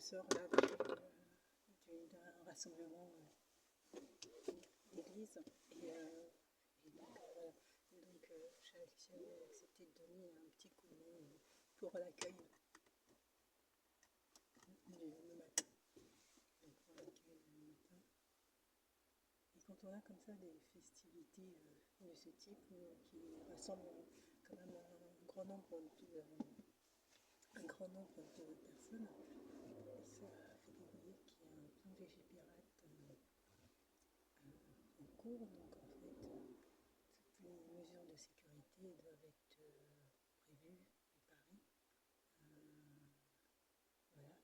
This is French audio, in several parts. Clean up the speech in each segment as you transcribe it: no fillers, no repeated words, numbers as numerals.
sœur là d'un rassemblement d'église. Et donc, voilà. J'avais accepté de donner un petit coup de main pour l'accueil le matin. Donc, pour l'accueil le matin. Et quand on a comme ça des festivités de ce type qui rassemblent quand même un grand nombre de personnes, ça fait oublier qu'il y a un plan Végépirate en cours. Donc en fait, toutes les mesures de sécurité doivent être prévues, préparées. Voilà.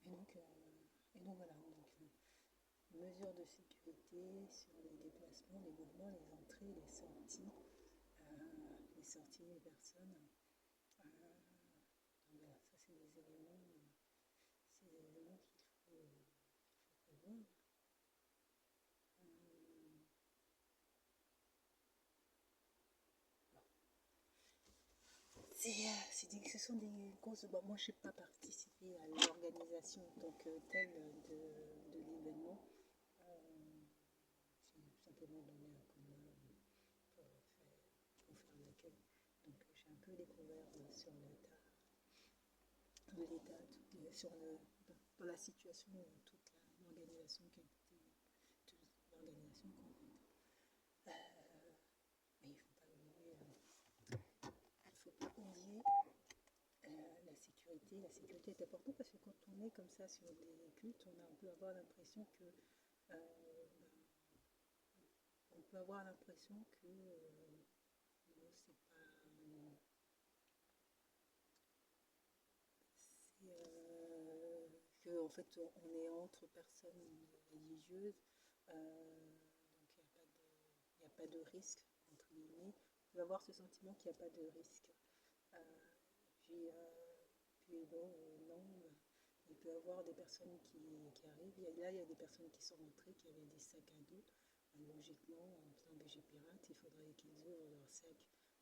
Et donc voilà. Donc, mesures de sécurité sur les déplacements, les mouvements, les entrées, les sorties des personnes. Donc voilà, ça c'est des éléments qu'il faut prévoir. Ce sont des causes. Bon, moi, je n'ai pas participé à l'organisation en tant que telle de l'événement. J'ai simplement donné un coup de main pour faire l'accueil. Donc, j'ai un peu découvert sur l'état dans la situation, toute l'organisation qui a été, toute l'organisation qu'on fait. Mais il ne faut pas oublier la sécurité. La sécurité est importante parce que quand on est comme ça sur des cultes, on peut avoir l'impression que c'est pas que en fait on est entre personnes religieuses, donc il n'y a pas de risque entre guillemets. On peut avoir ce sentiment qu'il n'y a pas de risque. Puis, bon, non, il peut y avoir des personnes qui arrivent. Là, il y a des personnes qui sont rentrées, qui avaient des sacs à dos. Logiquement, en plan Végépirate, il faudrait qu'ils ouvrent leur sac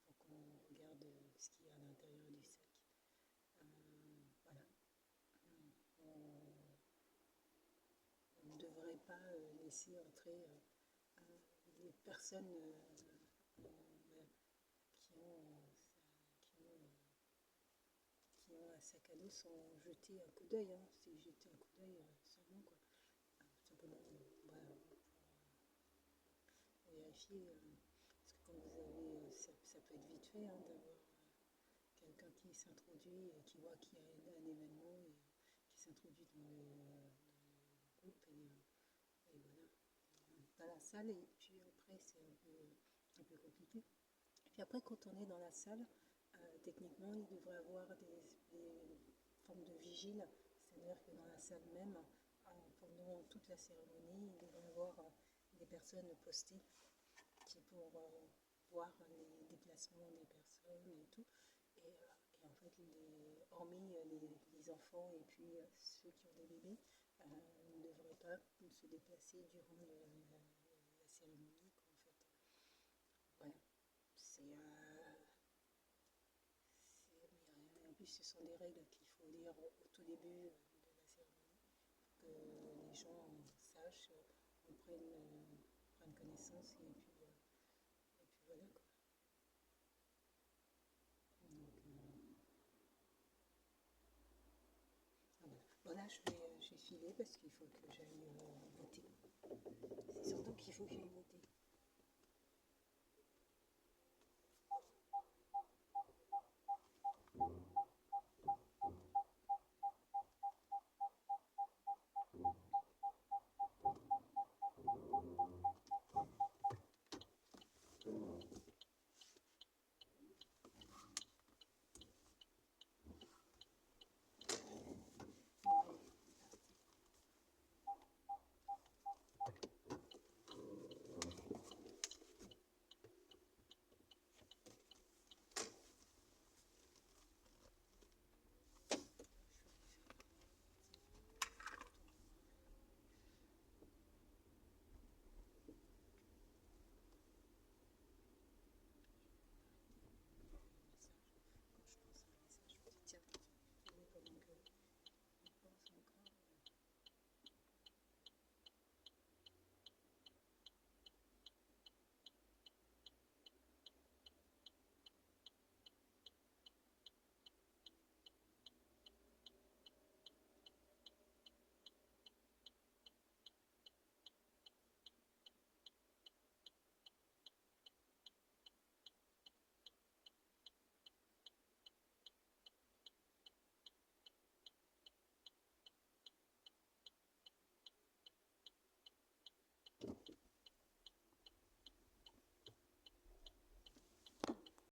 pour qu'on regarde ce qu'il y a à l'intérieur du sac. Voilà. On ne devrait pas laisser entrer des personnes qui ont un sac à dos sans jeter un coup d'œil. C'est jeter un coup d'œil seulement, quoi. Simplement pour vérifier. Parce que quand vous avez, ça peut être vite fait d'avoir quelqu'un qui s'introduit et qui voit qu'il y a un événement et qui s'introduit dans le groupe et voilà, dans la salle. Et puis après, c'est un peu compliqué. Et puis après, quand on est dans la salle, techniquement, il devrait y avoir des formes de vigile, c'est-à-dire que dans la salle même, pendant toute la cérémonie, il devrait y avoir des personnes postées qui pour voir les déplacements des personnes et tout. Et en fait, hormis les enfants et puis ceux qui ont des bébés, ne devraient pas se déplacer durant la cérémonie, quoi, en fait. Voilà. En plus, ce sont des règles qu'il faut dire au tout début de la cérémonie pour que les gens sachent, prennent connaissance et puis voilà, quoi. Donc, voilà, je vais filer parce qu'il faut que j'aille voter. C'est surtout qu'il faut que j'aille voter.